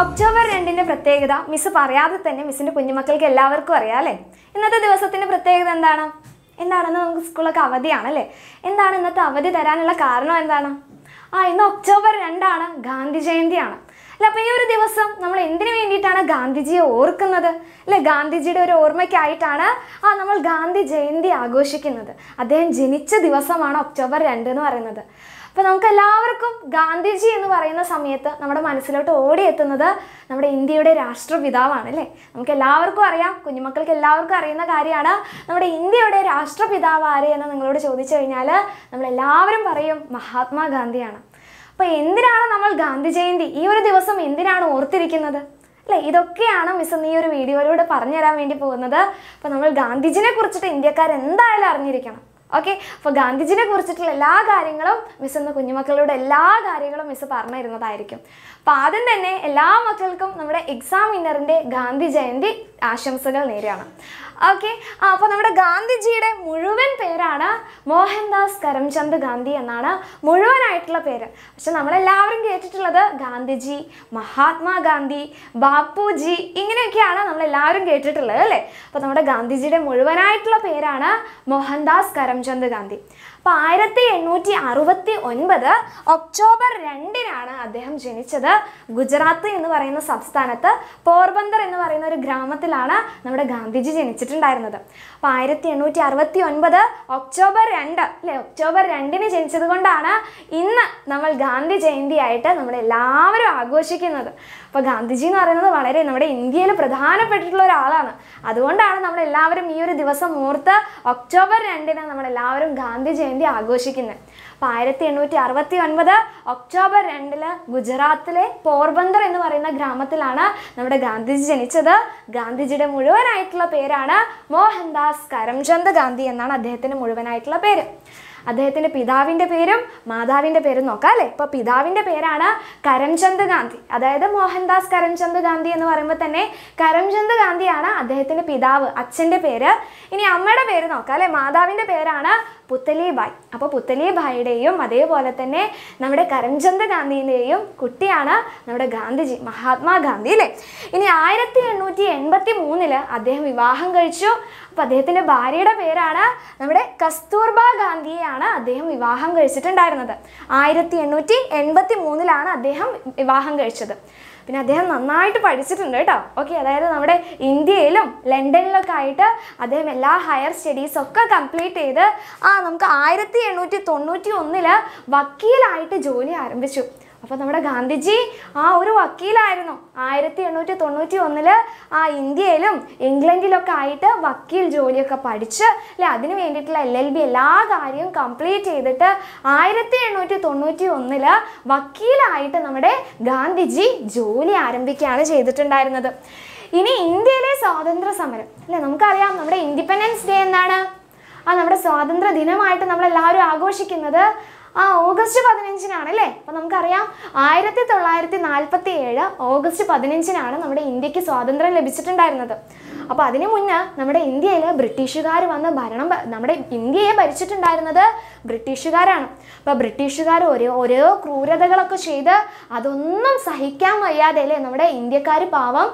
October 2 പ്രത്യേകത miss പറയാതെ തന്നെ മിസ്സിന്റെ കുഞ്ഞുമക്കൾക്ക് എല്ലാവർക്കും അറിയാം അല്ലേ. ഇന്നത്തെ ദിവസത്തിന്റെ പ്രത്യേകത എന്താണെന്ന് നമുക്ക് സ്കൂളൊക്കെ അവധിയാണല്ലേ. എന്താണ് ഇന്നത്തെ അവധി തരാനുള്ള കാരണം എന്താണ്? ഇന്ന് ഒക്ടോബർ 2 ഗാന്ധി ജയന്തിയാണ് അല്ലെ. അപ്പോൾ ഈ ഒരു ദിവസം നമ്മൾ എന്തിനു വേണ്ടിയിട്ടാണ് ഗാന്ധിജിയെ ഓർക്കുന്നത് അല്ലെ? ഗാന്ധിജിയുടെ ഒരു ഓർമ്മയ്ക്കായിട്ടാണ് നമ്മൾ ഗാന്ധി ജയന്തി ആഘോഷിക്കുന്നത്. അദ്ദേഹം ജനിച്ച ദിവസമാണ് ഒക്ടോബർ 2 എന്ന് പറയുന്നത്. അപ്പോൾ നമുക്ക് എല്ലാവർക്കും ഗാന്ധിജി എന്ന് പറയുന്ന സമയത്ത് നമ്മുടെ മനസ്സിലോട്ട് ഓടിയെത്തുന്നത് നമ്മുടെ ഇന്ത്യയുടെ രാഷ്ട്രപിതാവാണ് അല്ലേ. നമുക്ക് എല്ലാവർക്കും അറിയാം, കുഞ്ഞുമക്കൾക്ക് എല്ലാവർക്കും അറിയുന്ന കാര്യമാണ്. നമ്മുടെ ഇന്ത്യയുടെ രാഷ്ട്രപിതാവ് ആര് എന്ന് നിങ്ങളോട് ചോദിച്ചു കഴിഞ്ഞാൽ നമ്മളെല്ലാവരും പറയും മഹാത്മാഗാന്ധിയാണ്. അപ്പോൾ എന്തിനാണ് നമ്മൾ ഗാന്ധി ജയന്തി ഈ ഒരു ദിവസം എന്തിനാണ് ഓർത്തിരിക്കുന്നത് അല്ലേ? ഇതൊക്കെയാണ് മിസ് ഈ ഒരു വീഡിയോയിലൂടെ പറഞ്ഞു തരാൻ വേണ്ടി പോകുന്നത്. അപ്പോൾ നമ്മൾ ഗാന്ധിജിനെ കുറിച്ചിട്ട് ഇന്ത്യക്കാർ എന്തായാലും അറിഞ്ഞിരിക്കണം. ഓക്കെ, അപ്പോൾ ഗാന്ധിജിനെ കുറിച്ചിട്ടുള്ള എല്ലാ കാര്യങ്ങളും മിസ് ഇന്ന് കുഞ്ഞുമക്കളുടെ എല്ലാ കാര്യങ്ങളും മിസ് പറഞ്ഞു തരുന്നതായിരിക്കും. അപ്പോൾ ആദ്യം തന്നെ എല്ലാ മക്കൾക്കും നമ്മുടെ എക്സാം വിന്നറിൻ്റെ ഗാന്ധി ജയന്തി ആശംസകൾ നേരെയാണ്. ഓക്കെ, അപ്പോൾ നമ്മുടെ ഗാന്ധിജിയുടെ മുഴുവൻ പേരാണ് മോഹൻദാസ് കരംചന്ദ് ഗാന്ധി എന്നാണ് മുഴുവനായിട്ടുള്ള പേര്. പക്ഷെ നമ്മളെല്ലാവരും കേട്ടിട്ടുള്ളത് ഗാന്ധിജി, മഹാത്മാഗാന്ധി, ബാപ്പുജി ഇങ്ങനെയൊക്കെയാണ് നമ്മളെല്ലാവരും കേട്ടിട്ടുള്ളത് അല്ലേ. അപ്പോൾ നമ്മുടെ ഗാന്ധിജിയുടെ മുഴുവനായിട്ടുള്ള പേരാണ് മോഹൻദാസ് കരംചന്ദ് ഗാന്ധി. അപ്പോൾ 1869 ഒക്ടോബർ 2 അദ്ദേഹം ജനിച്ചത്. ഗുജറാത്ത് എന്ന് പറയുന്ന സംസ്ഥാനത്ത് പോർബന്ദർ എന്ന് പറയുന്ന ഒരു ഗ്രാമത്തിലാണ് നമ്മുടെ ഗാന്ധിജി ജനിച്ചിട്ടുണ്ടായിരുന്നത്. അപ്പോൾ 1869 ഒക്ടോബർ 2 അല്ലേ, ഒക്ടോബർ 2 ജനിച്ചത് കൊണ്ടാണ് ഇന്ന് നമ്മൾ ഗാന്ധി ജയന്തി ആയിട്ട് നമ്മളെല്ലാവരും ആഘോഷിക്കുന്നത്. അപ്പോൾ ഗാന്ധിജി എന്ന് പറയുന്നത് വളരെ നമ്മുടെ ഇന്ത്യയിൽ പ്രധാനപ്പെട്ടിട്ടുള്ള ഒരാളാണ്. അതുകൊണ്ടാണ് നമ്മളെല്ലാവരും ഈ ഒരു ദിവസം ഓർത്ത് ഒക്ടോബർ 2 നമ്മളെല്ലാവരും ഗാന്ധി ജയന്തി ആഘോഷിക്കുന്നത്. അപ്പോൾ 1869 ഒക്ടോബർ 2 ഗുജറാത്തിലെ പോർബന്ദർ എന്ന് പറയുന്ന ഗ്രാമത്തിലാണ് നമ്മുടെ ഗാന്ധിജി ജനിച്ചത്. ഗാന്ധിജിയുടെ മുഴുവനായിട്ടുള്ള പേരാണ് മോഹൻദാസ് കരംചന്ദ് ഗാന്ധി എന്നാണ് അദ്ദേഹത്തിൻ്റെ മുഴുവനായിട്ടുള്ള പേര്. അദ്ദേഹത്തിൻ്റെ പിതാവിൻ്റെ പേരും മാതാവിൻ്റെ പേരും നോക്കാം അല്ലേ. ഇപ്പോൾ പിതാവിൻ്റെ പേരാണ് കരംചന്ദ് ഗാന്ധി, അതായത് മോഹൻദാസ് കരംചന്ദ് ഗാന്ധി എന്ന് പറയുമ്പോൾ തന്നെ കരംചന്ദ് ഗാന്ധിയാണ് അദ്ദേഹത്തിൻ്റെ പിതാവ്, അച്ഛൻ്റെ പേര്. ഇനി അമ്മയുടെ പേര് നോക്കാം അല്ലേ. മാതാവിൻ്റെ പേരാണ് പുത്തലിബായ്. അപ്പോൾ പുത്തലിബായിയുടെയും അതേപോലെ തന്നെ നമ്മുടെ കരംചന്ദ് ഗാന്ധിയുടെയും കുട്ടിയാണ് നമ്മുടെ ഗാന്ധിജി, മഹാത്മാഗാന്ധി അല്ലേ. ഇനി 1883 അദ്ദേഹം വിവാഹം കഴിച്ചു. അപ്പോൾ അദ്ദേഹത്തിൻ്റെ ഭാര്യയുടെ പേരാണ് നമ്മുടെ കസ്തൂർബ ഗാന്ധിയെയാണ് അദ്ദേഹം വിവാഹം കഴിച്ചിട്ടുണ്ടായിരുന്നത്. 1883 അദ്ദേഹം വിവാഹം കഴിച്ചത്. പിന്നെ അദ്ദേഹം നന്നായിട്ട് പഠിച്ചിട്ടുണ്ട് കേട്ടോ. ഓക്കെ, അതായത് നമ്മുടെ ഇന്ത്യയിലും ലണ്ടനിലൊക്കെ ആയിട്ട് അദ്ദേഹം എല്ലാ ഹയർ സ്റ്റഡീസൊക്കെ കംപ്ലീറ്റ് ചെയ്ത് നമുക്ക് 1891 വക്കീലായിട്ട് ജോലി ആരംഭിച്ചു. അപ്പോൾ നമ്മുടെ ഗാന്ധിജി ഒരു വക്കീലായിരുന്നു. 1891 ഇന്ത്യയിലും ഇംഗ്ലണ്ടിലൊക്കെ ആയിട്ട് വക്കീൽ ജോലിയൊക്കെ പഠിച്ച് അല്ലെ, അതിന് വേണ്ടിയിട്ടുള്ള LLB എല്ലാ കാര്യവും കംപ്ലീറ്റ് ചെയ്തിട്ട് 1891 വക്കീലായിട്ട് നമ്മുടെ ഗാന്ധിജി ജോലി ആരംഭിക്കുകയാണ് ചെയ്തിട്ടുണ്ടായിരുന്നത്. ഇനി ഇന്ത്യയിലെ സ്വാതന്ത്ര്യ സമരം അല്ലെ, നമുക്കറിയാം നമ്മുടെ ഇൻഡിപെൻഡൻസ് ഡേ എന്താണ്? നമ്മുടെ സ്വാതന്ത്ര്യ ദിനമായിട്ട് നമ്മളെല്ലാവരും ആഘോഷിക്കുന്നത് ഓഗസ്റ്റ് 15 അല്ലേ. അപ്പോൾ നമുക്കറിയാം 1947 ഓഗസ്റ്റ് 15 നമ്മുടെ ഇന്ത്യക്ക് സ്വാതന്ത്ര്യം ലഭിച്ചിട്ടുണ്ടായിരുന്നത്. അപ്പോൾ അതിനു മുന്നേ നമ്മുടെ ഇന്ത്യയിൽ ബ്രിട്ടീഷുകാർ വന്ന് നമ്മുടെ ഇന്ത്യയെ ഭരിച്ചിട്ടുണ്ടായിരുന്നത് ബ്രിട്ടീഷുകാരാണ്. അപ്പോൾ ബ്രിട്ടീഷുകാർ ഓരോ ക്രൂരതകളൊക്കെ ചെയ്ത് അതൊന്നും സഹിക്കാൻ വയ്യാതെ അല്ലേ, നമ്മുടെ ഇന്ത്യക്കാർ പാവം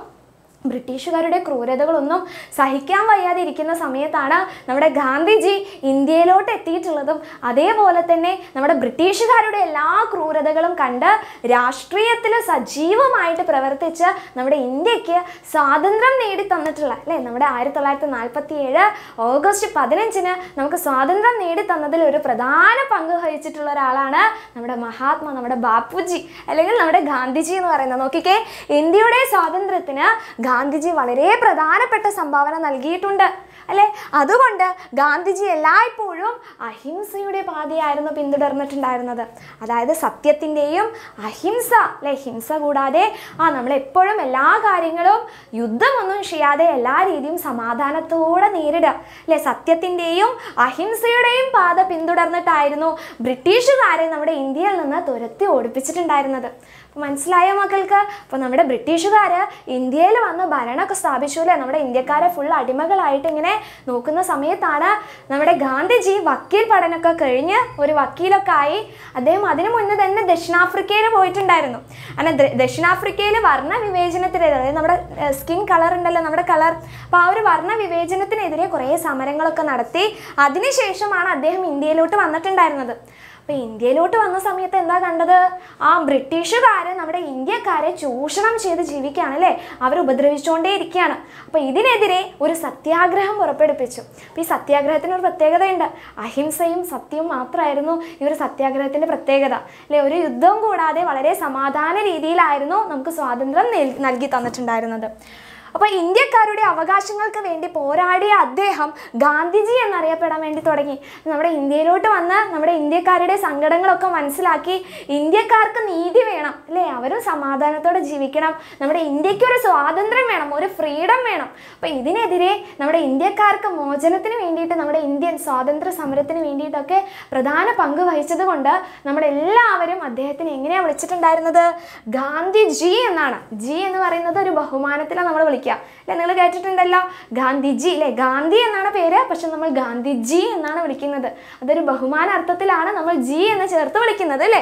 ബ്രിട്ടീഷുകാരുടെ ക്രൂരതകളൊന്നും സഹിക്കാൻ വയ്യാതെ ഇരിക്കുന്ന സമയത്താണ് നമ്മുടെ ഗാന്ധിജി ഇന്ത്യയിലോട്ട് എത്തിയിട്ടുള്ളതും. അതേപോലെ തന്നെ നമ്മുടെ ബ്രിട്ടീഷുകാരുടെ എല്ലാ ക്രൂരതകളും കണ്ട് രാഷ്ട്രീയത്തിൽ സജീവമായിട്ട് പ്രവർത്തിച്ച് നമ്മുടെ ഇന്ത്യക്ക് സ്വാതന്ത്ര്യം നേടി തന്നിട്ടുള്ള അല്ലേ, നമ്മുടെ 1947 ഓഗസ്റ്റ് 15 നമുക്ക് സ്വാതന്ത്ര്യം നേടി തന്നതിൽ ഒരു പ്രധാന പങ്ക് വഹിച്ചിട്ടുള്ള ഒരാളാണ് നമ്മുടെ ബാപ്പുജി അല്ലെങ്കിൽ നമ്മുടെ ഗാന്ധിജി എന്ന് പറയുന്നത്. നോക്കിക്കേ, ഇന്ത്യയുടെ സ്വാതന്ത്ര്യത്തിന് ഗാന്ധിജി വളരെ പ്രധാനപ്പെട്ട സംഭാവന നൽകിയിട്ടുണ്ട് അല്ലേ. അതുകൊണ്ട് ഗാന്ധിജി എല്ലായ്പ്പോഴും അഹിംസയുടെ പാതയായിരുന്നു പിന്തുടർന്നിട്ടുണ്ടായിരുന്നത്. അതായത് സത്യത്തിൻ്റെയും അഹിംസ അല്ലേ, ഹിംസ കൂടാതെ നമ്മളെപ്പോഴും എല്ലാ കാര്യങ്ങളും യുദ്ധമൊന്നും ചെയ്യാതെ എല്ലാ രീതിയും സമാധാനത്തോടെ നേരിടുക അല്ലേ, സത്യത്തിൻ്റെയും അഹിംസയുടെയും പാത പിന്തുടർന്നിട്ടായിരുന്നു ബ്രിട്ടീഷുകാരെ നമ്മുടെ ഇന്ത്യയിൽ നിന്ന് തുരത്തി ഓടിപ്പിച്ചിട്ടുണ്ടായിരുന്നത്. മനസ്സിലായോ മക്കൾക്ക്? അപ്പോൾ നമ്മുടെ ബ്രിട്ടീഷുകാർ ഇന്ത്യയിൽ വന്ന് ഭരണമൊക്കെ സ്ഥാപിച്ചു അല്ലേ, നമ്മുടെ ഇന്ത്യക്കാരെ ഫുൾ അടിമകളായിട്ട് ഇങ്ങനെ നോക്കുന്ന സമയത്താണ് നമ്മുടെ ഗാന്ധിജി വക്കീൽ പഠനമൊക്കെ കഴിഞ്ഞ് ഒരു വക്കീലൊക്കെ ആയി. അദ്ദേഹം അതിനു മുന്നേ തന്നെ ദക്ഷിണാഫ്രിക്കയിൽ പോയിട്ടുണ്ടായിരുന്നു. അങ്ങനെ ദക്ഷിണാഫ്രിക്കയിൽ വർണ്ണ വിവേചനത്തിനെതിരെ, അതായത് നമ്മുടെ സ്കിൻ കളർ ഉണ്ടല്ലോ, നമ്മുടെ കളർ, അപ്പോൾ ആ ഒരു വർണ്ണ വിവേചനത്തിനെതിരെ കുറേ സമരങ്ങളൊക്കെ നടത്തി. അതിനുശേഷമാണ് അദ്ദേഹം ഇന്ത്യയിലോട്ട് വന്നിട്ടുണ്ടായിരുന്നത്. അപ്പോൾ ഇന്ത്യയിലോട്ട് വന്ന സമയത്ത് എന്താ കണ്ടത്? ആ ബ്രിട്ടീഷുകാർ നമ്മുടെ ഇന്ത്യക്കാരെ ചൂഷണം ചെയ്ത് ജീവിക്കുകയാണ് അല്ലേ, അവർ ഉപദ്രവിച്ചുകൊണ്ടേ ഇരിക്കുകയാണ്. അപ്പോൾ ഇതിനെതിരെ ഒരു സത്യാഗ്രഹം പുറപ്പെടുപ്പിച്ചു. അപ്പോൾ ഈ സത്യാഗ്രഹത്തിന് ഒരു പ്രത്യേകതയുണ്ട്. അഹിംസയും സത്യവും മാത്രമായിരുന്നു ഈ ഒരു സത്യാഗ്രഹത്തിൻ്റെ പ്രത്യേകത അല്ലേ. ഒരു യുദ്ധവും കൂടാതെ വളരെ സമാധാന രീതിയിലായിരുന്നു നമുക്ക് സ്വാതന്ത്ര്യം നൽകി തന്നിട്ടുണ്ടായിരുന്നത്. അപ്പോൾ ഇന്ത്യക്കാരുടെ അവകാശങ്ങൾക്ക് വേണ്ടി പോരാടിയ അദ്ദേഹം ഗാന്ധിജി എന്നറിയപ്പെടാൻ വേണ്ടി തുടങ്ങി. നമ്മുടെ ഇന്ത്യയിലോട്ട് വന്ന് നമ്മുടെ ഇന്ത്യക്കാരുടെ സങ്കടങ്ങളൊക്കെ മനസ്സിലാക്കി ഇന്ത്യക്കാർക്ക് നീതി വേണം അല്ലേ, അവരും സമാധാനത്തോടെ ജീവിക്കണം, നമ്മുടെ ഇന്ത്യക്ക് ഒരു സ്വാതന്ത്ര്യം വേണം, ഒരു ഫ്രീഡം വേണം. അപ്പോൾ ഇതിനെതിരെ നമ്മുടെ ഇന്ത്യക്കാർക്ക് മോചനത്തിന് വേണ്ടിയിട്ട്, നമ്മുടെ ഇന്ത്യൻ സ്വാതന്ത്ര്യ സമരത്തിന് വേണ്ടിയിട്ടൊക്കെ പ്രധാന പങ്ക് വഹിച്ചത് കൊണ്ട് നമ്മളെല്ലാവരും അദ്ദേഹത്തിന് എങ്ങനെയാണ് വിളിച്ചിട്ടുണ്ടായിരുന്നത്? ഗാന്ധിജി എന്നാണ്. ജി എന്ന് പറയുന്നത് ഒരു ബഹുമാനത്തിലാണ് നമ്മൾ വിളിക്കുക അല്ലെ. നിങ്ങൾ കേട്ടിട്ടുണ്ടല്ലോ ഗാന്ധിജി അല്ലെ, ഗാന്ധി എന്നാണ് പേര്, പക്ഷെ നമ്മൾ ഗാന്ധിജി എന്നാണ് വിളിക്കുന്നത്. അതൊരു ബഹുമാന അർത്ഥത്തിലാണ് നമ്മൾ ജി എന്ന് ചേർത്ത് വിളിക്കുന്നത് അല്ലേ.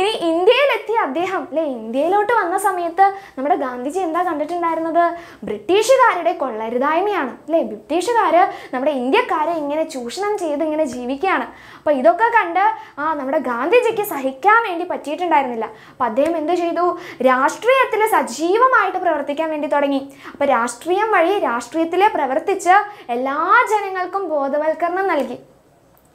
ഇനി ഇന്ത്യയിലെത്തിയ അദ്ദേഹം അല്ലെ, ഇന്ത്യയിലോട്ട് വന്ന സമയത്ത് നമ്മുടെ ഗാന്ധിജി എന്താ കണ്ടിട്ടുണ്ടായിരുന്നത്? ബ്രിട്ടീഷുകാരുടെ കൊള്ളരുതായ്മയാണ് അല്ലേ. ബ്രിട്ടീഷുകാർ നമ്മുടെ ഇന്ത്യക്കാരെ ഇങ്ങനെ ചൂഷണം ചെയ്ത് ഇങ്ങനെ ജീവിക്കുകയാണ്. അപ്പോൾ ഇതൊക്കെ കണ്ട് നമ്മുടെ ഗാന്ധിജിക്ക് സഹിക്കാൻ വേണ്ടി പറ്റിയിട്ടുണ്ടായിരുന്നില്ല. അപ്പോൾ അദ്ദേഹം എന്ത് ചെയ്തു? രാഷ്ട്രീയത്തിൽ സജീവമായിട്ട് പ്രവർത്തിക്കാൻ വേണ്ടി തുടങ്ങി. അപ്പോൾ രാഷ്ട്രീയം വഴി രാഷ്ട്രീയത്തിൽ പ്രവർത്തിച്ച് എല്ലാ ജനങ്ങൾക്കും ബോധവൽക്കരണം നൽകി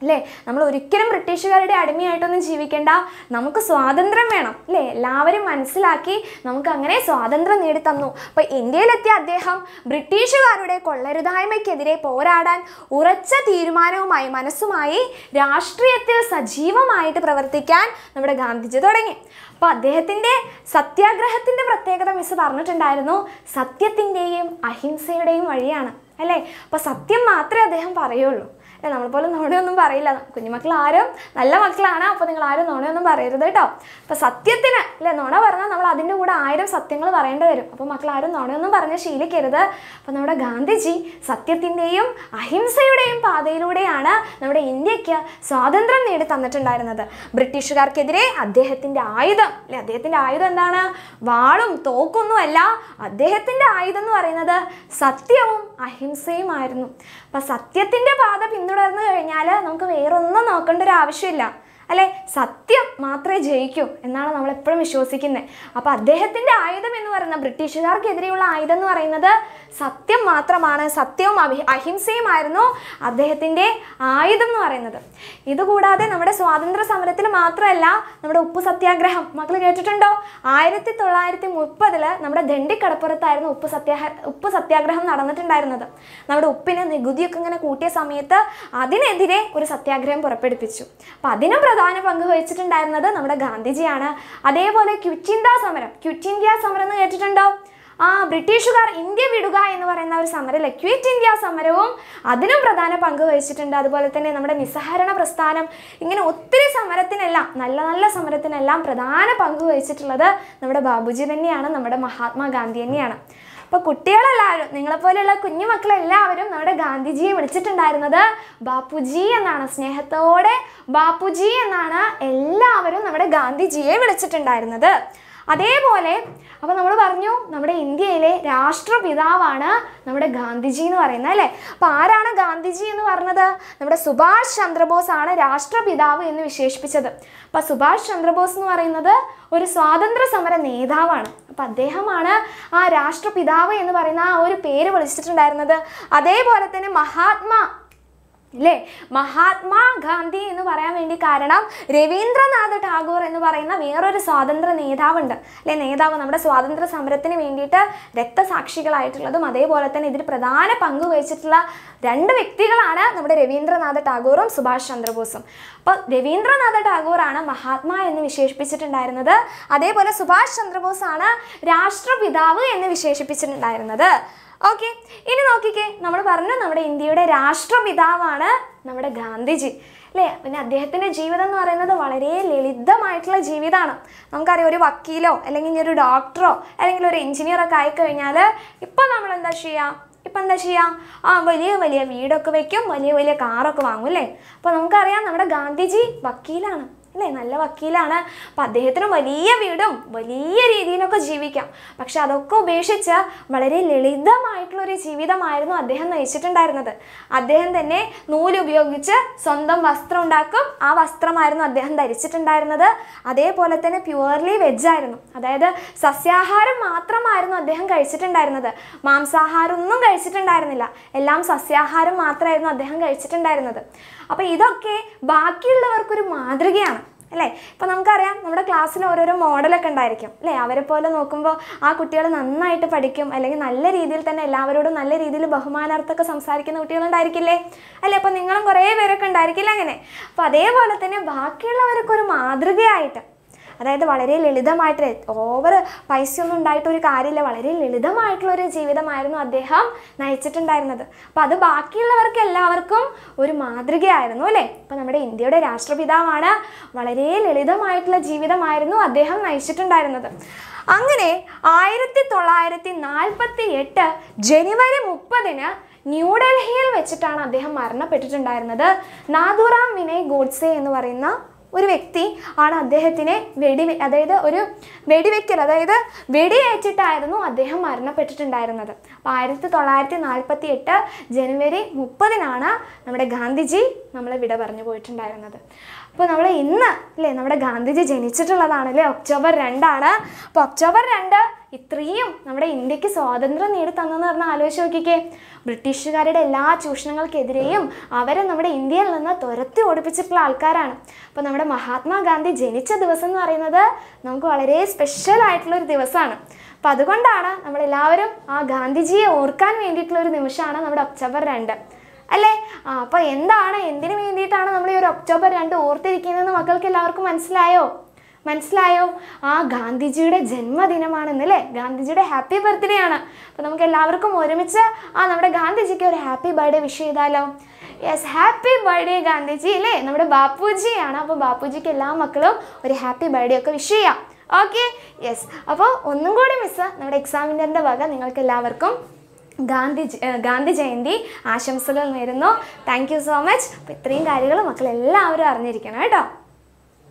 അല്ലേ. നമ്മൾ ഒരിക്കലും ബ്രിട്ടീഷുകാരുടെ അടിമയായിട്ടൊന്നും ജീവിക്കേണ്ട, നമുക്ക് സ്വാതന്ത്ര്യം വേണം അല്ലേ. എല്ലാവരും മനസ്സിലാക്കി നമുക്ക് അങ്ങനെ സ്വാതന്ത്ര്യം നേടിത്തന്നു. അപ്പോൾ ഇന്ത്യയിലെത്തിയ അദ്ദേഹം ബ്രിട്ടീഷുകാരുടെ കൊള്ളരുതായ്മയ്ക്കെതിരെ പോരാടാൻ ഉറച്ച തീരുമാനവുമായി മനസ്സുമായി രാഷ്ട്രീയത്തിൽ സജീവമായിട്ട് പ്രവർത്തിക്കാൻ നമ്മുടെ ഗാന്ധിജി തുടങ്ങി. അപ്പോൾ അദ്ദേഹത്തിൻ്റെ സത്യാഗ്രഹത്തിൻ്റെ പ്രത്യേകത മിസ് പറഞ്ഞിട്ടുണ്ടായിരുന്നു, സത്യത്തിൻ്റെയും അഹിംസയുടെയും വഴിയാണ് അല്ലേ. അപ്പോൾ സത്യം മാത്രമേ അദ്ദേഹം പറയുള്ളൂ അല്ലേ. നമ്മളെപ്പോലെ നുണയൊന്നും പറയില്ല. കുഞ്ഞുമക്കൾ ആരും നല്ല മക്കളാണ്, അപ്പോൾ നിങ്ങൾ ആരും നുണയൊന്നും പറയരുത് കേട്ടോ. അപ്പോൾ സത്യത്തിന് അല്ലേ, നുണ പറഞ്ഞാൽ നമ്മൾ അതിൻ്റെ കൂടെ 1000 സത്യങ്ങൾ പറയേണ്ടി വരും. അപ്പോൾ മക്കൾ ആരും നുണയൊന്നും പറഞ്ഞ് ശീലിക്കരുത്. അപ്പോൾ നമ്മുടെ ഗാന്ധിജി സത്യത്തിൻ്റെയും അഹിംസയുടെയും പാതയിലൂടെയാണ് നമ്മുടെ ഇന്ത്യക്ക് സ്വാതന്ത്ര്യം നേടി തന്നിട്ടുണ്ടായിരുന്നത്. ബ്രിട്ടീഷുകാർക്കെതിരെ അദ്ദേഹത്തിൻ്റെ ആയുധം അല്ലെ, അദ്ദേഹത്തിൻ്റെ ആയുധം എന്താണ്? വാളും തോക്കൊന്നുമല്ല. അദ്ദേഹത്തിൻ്റെ ആയുധം എന്ന് പറയുന്നത് സത്യവും അഹിംസയുമായിരുന്നു. അപ്പം സത്യത്തിൻ്റെ പാത പിന്തുടർന്നു കഴിഞ്ഞാൽ നമുക്ക് വേറൊന്നും നോക്കേണ്ട ഒരു ആവശ്യമില്ല അല്ലേ. സത്യം മാത്രമേ ജയിക്കൂ എന്നാണ് നമ്മൾ എപ്പോഴും വിശ്വസിക്കുന്നത്. അപ്പോൾ അദ്ദേഹത്തിൻ്റെ ആയുധം എന്ന് പറയുന്നത്, ബ്രിട്ടീഷുകാർക്കെതിരെയുള്ള ആയുധം എന്ന് പറയുന്നത് സത്യം മാത്രമാണ്. സത്യവും അഹിംസയുമായിരുന്നു അദ്ദേഹത്തിൻ്റെ ആയുധം എന്ന് പറയുന്നത്. ഇതുകൂടാതെ നമ്മുടെ സ്വാതന്ത്ര്യ സമരത്തിൽ മാത്രമല്ല, നമ്മുടെ ഉപ്പു സത്യാഗ്രഹം മക്കൾ കേട്ടിട്ടുണ്ടോ? 1930 നമ്മുടെ ദണ്ഡിക്കടപ്പുറത്തായിരുന്നു ഉപ്പ് സത്യാഗ്രഹം നടന്നിട്ടുണ്ടായിരുന്നത്. നമ്മുടെ ഉപ്പിന് നികുതിയൊക്കെ ഇങ്ങനെ കൂട്ടിയ സമയത്ത് അതിനെതിരെ ഒരു സത്യാഗ്രഹം പുറപ്പെടുപ്പിച്ചു. അപ്പോൾ അതിനും പ്രധാന പങ്ക് വഹിച്ചിട്ടുണ്ടായിരുന്നത് നമ്മുടെ ഗാന്ധിജിയാണ്. അതേപോലെ ക്വിറ്റ് ഇന്ത്യ സമരം എന്ന് കേട്ടിട്ടുണ്ടോ? ബ്രിട്ടീഷുകാർ ഇന്ത്യ വിടുക എന്ന് പറയുന്ന ഒരു സമരമല്ലേ, ക്വിറ്റ് ഇന്ത്യ സമരവും അതിനും പ്രധാന പങ്ക് വഹിച്ചിട്ടുണ്ട്. അതുപോലെ തന്നെ നമ്മുടെ നിസ്സഹരണ പ്രസ്ഥാനം, ഇങ്ങനെ ഒത്തിരി സമരത്തിനെല്ലാം, നല്ല നല്ല സമരത്തിനെല്ലാം പ്രധാന പങ്ക് വഹിച്ചിട്ടുള്ളത് നമ്മുടെ ബാബുജി തന്നെയാണ്, നമ്മുടെ മഹാത്മാഗാന്ധി തന്നെയാണ്. അപ്പോൾ കുട്ടികളെല്ലാവരും, നിങ്ങളെപ്പോലെയുള്ള കുഞ്ഞു മക്കളെല്ലാവരും നമ്മുടെ ഗാന്ധിജിയെ വിളിച്ചിട്ടുണ്ടായിരുന്നത് ബാപ്പുജി എന്നാണ്. സ്നേഹത്തോടെ ബാപ്പുജി എന്നാണ് എല്ലാവരും നമ്മുടെ ഗാന്ധിജിയെ വിളിച്ചിട്ടുണ്ടായിരുന്നത്. അതേപോലെ അപ്പോൾ നമ്മൾ പറഞ്ഞു നമ്മുടെ ഇന്ത്യയിലെ രാഷ്ട്രപിതാവാണ് നമ്മുടെ ഗാന്ധിജി എന്ന് പറയുന്നത് അല്ലേ. അപ്പോൾ ആരാണ് ഗാന്ധിജി എന്ന് പറഞ്ഞത്? നമ്മുടെ സുഭാഷ് ചന്ദ്രബോസ് ആണ് രാഷ്ട്രപിതാവ് എന്ന് വിശേഷിപ്പിച്ചത്. അപ്പോൾ സുഭാഷ് ചന്ദ്രബോസ് എന്ന് പറയുന്നത് ഒരു സ്വാതന്ത്ര്യ സമര നേതാവാണ്. അപ്പോൾ അദ്ദേഹമാണ് ആ രാഷ്ട്രപിതാവ് എന്ന് പറയുന്ന ആ ഒരു പേര് വിളിച്ചിട്ടുണ്ടായിരുന്നത്. അതേപോലെ തന്നെ അല്ലേ, മഹാത്മാഗാന്ധി എന്ന് പറയാൻ വേണ്ടി കാരണം രവീന്ദ്രനാഥ് ടാഗോർ എന്ന് പറയുന്ന വേറൊരു സ്വാതന്ത്ര്യ നേതാവുണ്ട് അല്ലേ. നേതാവ് നമ്മുടെ സ്വാതന്ത്ര്യ സമരത്തിന് വേണ്ടിയിട്ട് രക്തസാക്ഷികളായിട്ടുള്ളതും അതേപോലെ തന്നെ ഇതിൽ പ്രധാന പങ്ക് വഹിച്ചിട്ടുള്ള 2 വ്യക്തികളാണ് നമ്മുടെ രവീന്ദ്രനാഥ് ടാഗോറും സുഭാഷ് ചന്ദ്രബോസും. അപ്പോൾ രവീന്ദ്രനാഥ ടാഗോറാണ് മഹാത്മാ എന്ന് വിശേഷിപ്പിച്ചിട്ടുണ്ടായിരുന്നത്. അതേപോലെ സുഭാഷ് ചന്ദ്രബോസ് ആണ് രാഷ്ട്രപിതാവ് എന്ന് വിശേഷിപ്പിച്ചിട്ടുണ്ടായിരുന്നത്. ഓക്കെ, ഇനി നോക്കിക്കേ, നമ്മൾ പറഞ്ഞു നമ്മുടെ ഇന്ത്യയുടെ രാഷ്ട്രപിതാവാണ് നമ്മുടെ ഗാന്ധിജി അല്ലേ. പിന്നെ അദ്ദേഹത്തിൻ്റെ ജീവിതം എന്ന് പറയുന്നത് വളരെ ലളിതമായിട്ടുള്ള ജീവിതമാണ്. നമുക്കറിയാം, ഒരു വക്കീലോ അല്ലെങ്കിൽ ഒരു ഡോക്ടറോ അല്ലെങ്കിൽ ഒരു എഞ്ചിനീയറൊക്കെ ആയിക്കഴിഞ്ഞാൽ ഇപ്പം നമ്മൾ എന്താ ചെയ്യുക? ഇപ്പം എന്താ ചെയ്യുക? വലിയ വലിയ വീടൊക്കെ വയ്ക്കും, വലിയ വലിയ കാറൊക്കെ വാങ്ങും അല്ലേ? അപ്പോൾ നമുക്കറിയാം നമ്മുടെ ഗാന്ധിജി വക്കീലാണ് അല്ലേ, നല്ല വക്കീലാണ്. അപ്പം അദ്ദേഹത്തിന് വലിയ വീടും വലിയ രീതിയിലൊക്കെ ജീവിക്കാം. പക്ഷെ അതൊക്കെ ഉപേക്ഷിച്ച് വളരെ ലളിതമായിട്ടുള്ളൊരു ജീവിതമായിരുന്നു അദ്ദേഹം നയിച്ചിട്ടുണ്ടായിരുന്നത്. അദ്ദേഹം തന്നെ നൂലുപയോഗിച്ച് സ്വന്തം വസ്ത്രം ഉണ്ടാക്കും, ആ വസ്ത്രമായിരുന്നു അദ്ദേഹം ധരിച്ചിട്ടുണ്ടായിരുന്നത്. അതേപോലെ തന്നെ പ്യുവർലി വെജായിരുന്നു, അതായത് സസ്യാഹാരം മാത്രമായിരുന്നു അദ്ദേഹം കഴിച്ചിട്ടുണ്ടായിരുന്നത്. മാംസാഹാരം ഒന്നും കഴിച്ചിട്ടുണ്ടായിരുന്നില്ല, എല്ലാം സസ്യാഹാരം മാത്രമായിരുന്നു അദ്ദേഹം കഴിച്ചിട്ടുണ്ടായിരുന്നത്. അപ്പോൾ ഇതൊക്കെ ബാക്കിയുള്ളവർക്കൊരു മാതൃകയാണ് അല്ലേ? ഇപ്പം നമുക്കറിയാം നമ്മുടെ ക്ലാസ്സിൽ ഓരോരോ മോഡലൊക്കെ ഉണ്ടായിരിക്കും അല്ലേ? അവരെ പോലെ നോക്കുമ്പോൾ ആ കുട്ടികൾ നന്നായിട്ട് പഠിക്കും, അല്ലെങ്കിൽ നല്ല രീതിയിൽ തന്നെ എല്ലാവരോടും നല്ല രീതിയിൽ ബഹുമാനാർത്ഥമൊക്കെ സംസാരിക്കുന്ന കുട്ടികളുണ്ടായിരിക്കില്ലേ അല്ലേ? അപ്പം നിങ്ങളും കുറേ പേരൊക്കെ ഉണ്ടായിരിക്കില്ല അങ്ങനെ. അപ്പോൾ അതേപോലെ തന്നെ ബാക്കിയുള്ളവരൊക്കെ ഒരു മാതൃകയായിട്ട്, അതായത് വളരെ ലളിതമായിട്ട്, ഓവർ പൈസയൊന്നും ഉണ്ടായിട്ടൊരു കാര്യമില്ല, വളരെ ലളിതമായിട്ടുള്ളൊരു ജീവിതമായിരുന്നു അദ്ദേഹം നയിച്ചിട്ടുണ്ടായിരുന്നത്. അപ്പോൾ അത് ബാക്കിയുള്ളവർക്ക് എല്ലാവർക്കും ഒരു മാതൃകയായിരുന്നു അല്ലേ? ഇപ്പോൾ നമ്മുടെ ഇന്ത്യയുടെ രാഷ്ട്രപിതാവാണ്, വളരെ ലളിതമായിട്ടുള്ള ജീവിതമായിരുന്നു അദ്ദേഹം നയിച്ചിട്ടുണ്ടായിരുന്നത്. അങ്ങനെ 1948 ജനുവരി 30 ന്യൂഡൽഹിയിൽ വെച്ചിട്ടാണ് അദ്ദേഹം മരണപ്പെട്ടിട്ടുണ്ടായിരുന്നത്. നാഥുറാം വിനയ് ഗോഡ്സെ എന്ന് പറയുന്ന ഒരു വ്യക്തി ആണ് അദ്ദേഹത്തിനെ വെടിയേറ്റിട്ടായിരുന്നു അദ്ദേഹം മരണപ്പെട്ടിട്ടുണ്ടായിരുന്നത്. അപ്പോൾ 1948 ജനുവരി 30 നമ്മുടെ ഗാന്ധിജി നമ്മളെ വിട പറഞ്ഞു പോയിട്ടുണ്ടായിരുന്നത്. അപ്പോൾ നമ്മൾ ഇന്ന് അല്ലേ നമ്മുടെ ഗാന്ധിജി ജനിച്ചിട്ടുള്ളതാണല്ലേ, ഒക്ടോബർ 2. അപ്പോൾ ഒക്ടോബർ 2 ഇത്രയും നമ്മുടെ ഇന്ത്യക്ക് സ്വാതന്ത്ര്യം നേടി തന്നെന്ന് പറഞ്ഞാൽ ആലോചിച്ച് നോക്കിക്കേ. ബ്രിട്ടീഷുകാരുടെ എല്ലാ ചൂഷണങ്ങൾക്കെതിരെയും അവരെ നമ്മുടെ ഇന്ത്യയിൽ നിന്ന് തുരത്തി ഓടിപ്പിച്ചിട്ടുള്ള ആൾക്കാരാണ്. അപ്പോൾ നമ്മുടെ മഹാത്മാഗാന്ധി ജനിച്ച ദിവസം എന്ന് പറയുന്നത് നമുക്ക് വളരെ സ്പെഷ്യൽ ആയിട്ടുള്ളൊരു ദിവസമാണ്. അപ്പോൾ അതുകൊണ്ടാണ് നമ്മളെല്ലാവരും ആ ഗാന്ധിജിയെ ഓർക്കാൻ വേണ്ടിയിട്ടുള്ളൊരു നിമിഷമാണ് നമ്മുടെ ഒക്ടോബർ 2 അല്ലേ? അപ്പോൾ എന്തിനു വേണ്ടിയിട്ടാണ് നമ്മൾ ഈ ഒരു ഒക്ടോബർ 2 ഓർത്തിരിക്കുന്നതെന്ന് മക്കൾക്ക് എല്ലാവർക്കും മനസ്സിലായോ? ആ ഗാന്ധിജിയുടെ ജന്മദിനമാണെന്നല്ലേ, ഗാന്ധിജിയുടെ ഹാപ്പി ബർത്ത്ഡേ ആണ്. അപ്പോൾ നമുക്ക് എല്ലാവർക്കും ഒരുമിച്ച് നമ്മുടെ ഗാന്ധിജിക്ക് ഒരു ഹാപ്പി ബർത്ത്ഡേ വിഷ് ചെയ്താലോ? യെസ്, ഹാപ്പി ബർത്ത്ഡേ ഗാന്ധിജി അല്ലേ, നമ്മുടെ ബാപ്പുജിയാണ്. അപ്പോൾ ബാപ്പുജിക്ക് എല്ലാ മക്കളും ഒരു ഹാപ്പി ബർത്ത്ഡേ ഒക്കെ വിഷ് ചെയ്യാം. Okay, yes. അപ്പോൾ ഒന്നും കൂടി മിസ് നമ്മുടെ എക്സാമിനറിൻ്റെ വക നിങ്ങൾക്ക് എല്ലാവർക്കും ഗാന്ധി ജയന്തി ആശംസകൾ നേരുന്നു. Thank you so much. അപ്പോൾ ഇത്രയും കാര്യങ്ങൾ മക്കളെല്ലാവരും അറിഞ്ഞിരിക്കണം കേട്ടോ.